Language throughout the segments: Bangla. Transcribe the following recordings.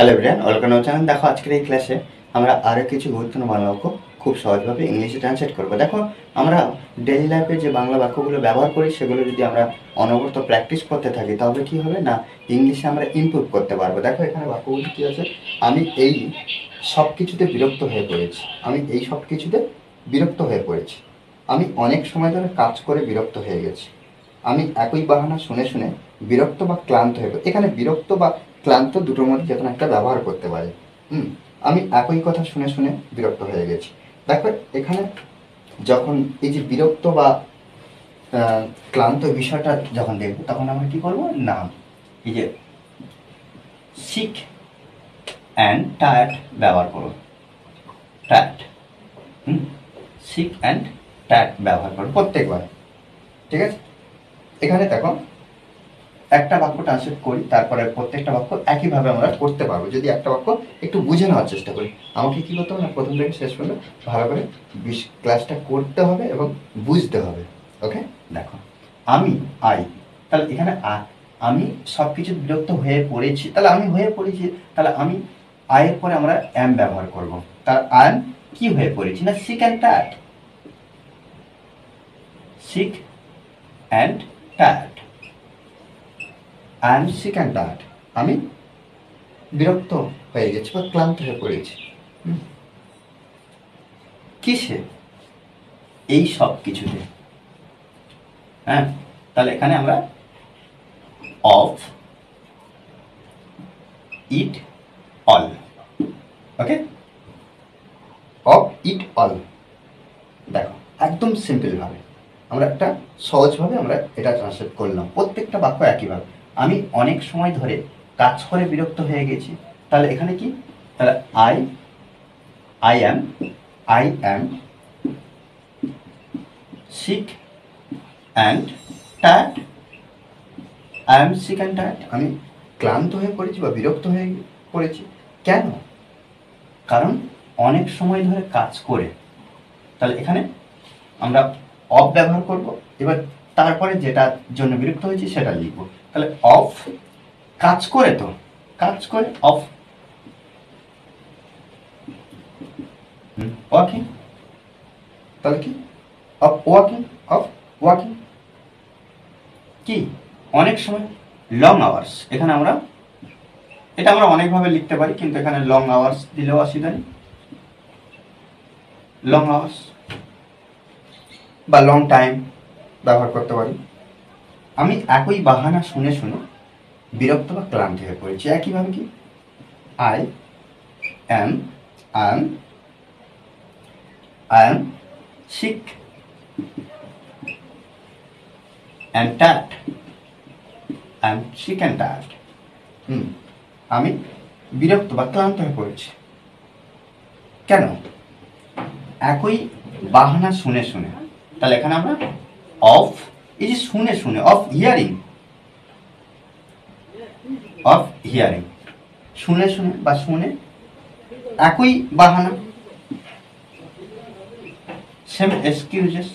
Hello everyone, welcome to channel. দেখো আজকের এই ক্লাসে আমরা আরও কিছু গুরুত্বপূর্ণ বাংলা বাক্য খুব সহজভাবে ইংলিশে ট্রান্সলেট করবো। দেখো আমরা ডেইলি লাইফে যে বাংলা বাক্যগুলো ব্যবহার করি সেগুলো যদি আমরা অনবরত প্র্যাকটিস করতে থাকি তাহলে কী হবে না, ইংলিশে আমরা ইমপ্রুভ করতে পারবো। দেখো এখানে বাক্যগুলো কী আছে, আমি এই সব কিছুতে বিরক্ত হয়ে পড়েছি। আমি এই সব কিছুতে বিরক্ত হয়ে পড়েছি। আমি অনেক সময় ধরে কাজ করে বিরক্ত হয়ে গেছি। আমি একই বাহানা শুনে শুনে বিরক্ত বা ক্লান্ত হয়ে পড়ি। এখানে বিরক্ত বা ক্লান্ত দুটোর মধ্যে যে কোনো একটা ব্যবহার করতে পারি। আমি একই কথা শুনে শুনে বিরক্ত হয়ে গেছি। দেখো এখানে যখন এই যে বিরক্ত বা ক্লান্ত বিষয়টা যখন দেখবো তখন আমরা কি করবো, নাম এই যে সিক অ্যান্ড টায়ার্ড ব্যবহার করবো। টায়ার্ড, সিক অ্যান্ড টায়ার্ড ব্যবহার করবো প্রত্যেকবার। ঠিক আছে, এখানে দেখো একটা বাক্য ট্রান্সলেট করি, তারপরে প্রত্যেকটা বাক্য একইভাবে আমরা করতে পারবো যদি একটা বাক্য একটু বুঝে নেওয়ার চেষ্টা করি। আমাকে কী করতে হবে না, প্রথম থেকে শেষ পর্যন্ত ভালো করে ক্লাসটা করতে হবে এবং বুঝতে হবে। ওকে, দেখো আমি তাহলে এখানে আমি সব কিছু বিরক্ত হয়ে পড়েছি, তাহলে আমি হয়ে পড়েছি, তাহলে আমি আয়ের পরে আমরা অ্যাম ব্যবহার করব। তার অ্যাম কি হয়ে পড়েছি না, sick and tired. Sick and tired, I am sick and tired. আমি বিরক্ত হয়ে গেছি বা ক্লান্ত হয়ে পড়েছি। কিসে? এই সব কিছুতে। হ্যাঁ, তাহলে এখানে আমরা of it all. Okay, of it all. দেখো একদম সিম্পল ভাবে আমরা একটা সহজভাবে আমরা এটা ট্রান্সলেট করলাম। প্রত্যেকটা বাক্য একইভাবে। আমি অনেক সময় ধরে কাজ করে বিরক্ত হয়ে গেছি। তাহলে এখানে কি, তাহলে I am sick and tired. I am sick and tired, আমি ক্লান্ত হয়ে পড়েছি বা বিরক্ত হয়ে পড়েছি। কেন? কারণ অনেক সময় ধরে কাজ করে। তাহলে এখানে আমরা অফ ব্যবহার করব। এবার তারপরে যেটার জন্য বিরক্ত হয়েছি সেটা লিখবো। তাহলে অফ কাজ করে, তো কাজ করে অফ ওয়াকিং। তাহলে কি, অফ ওয়াকিং, অফ ওয়াকিং কি অনেক সময় লং আওয়ার্স। এখানে আমরা এটা আমরা অনেকভাবে লিখতে পারি, কিন্তু এখানে লং আওয়ার্স দিলেও অসুবিধা নেই। লং আওয়ার্স বা লং টাইম ব্যবহার করতে পারি। আমি একই বাহানা শুনে শুনে বিরক্ত বা ক্লান্ত হয়ে পড়েছি। একইভাবে কি, I am sick and tired. I am sick and tired. আমি বিরক্ত বা ক্লান্ত হয়ে পড়েছি। কেন? একই বাহানা শুনে শুনে। তাহলে এখানে আমরা অফ, এই যে শুনে শুনে, অফ হিয়ারিং, অফ হিয়ারিং, শুনে শুনে বা শুনে একই বাহানা। Same excuses,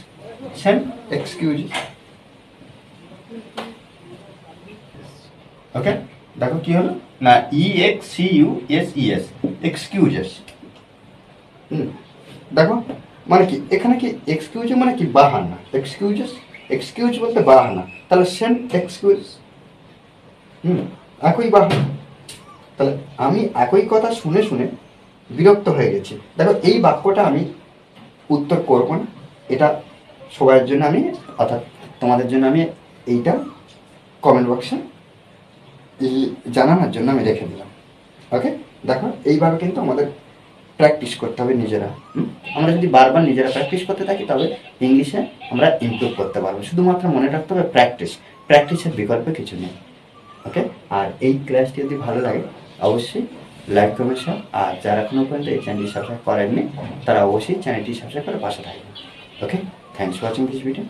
same excuses. Okay, দেখো কি হলো না, EXCUSES, এক্সকিউজেস। দেখো মানে কি, এখানে কি এক্সকিউজ মানে কি, বাহানা। এক্সকিউজেস, এক্সকিউজ বলতে বাহানা, তাহলে সেম এক্সকিউজ। একই বাহানা। তাহলে আমি একই কথা শুনে শুনে বিরক্ত হয়ে গেছি। দেখো এই বাক্যটা আমি উত্তর করব না, এটা সবার জন্য আমি, অর্থাৎ তোমাদের জন্য আমি এইটা কমেন্ট বক্সে জানানোর জন্য আমি রেখে দিলাম। ওকে, দেখো এইভাবে কিন্তু আমাদের প্র্যাকটিস করতে হবে নিজেরা। আমরা যদি বারবার নিজেরা প্র্যাকটিস করতে থাকি তবে ইংলিশে আমরা ইমপ্রুভ করতে পারবো। শুধুমাত্র মনে রাখতে হবে প্র্যাকটিস, প্র্যাকটিসের বিকল্প কিছু নেই। ওকে, আর এই ক্লাসটি যদি ভালো লাগে অবশ্যই লাইক কমেন্ট শেয়ার, আর যারা এখনো পর্যন্ত এই চ্যানেলটি সাবস্ক্রাইব করেননি তারা অবশ্যই চ্যানেলটি সাবস্ক্রাইব করে পাশে থাকবেন। Okay, thanks for watching this video.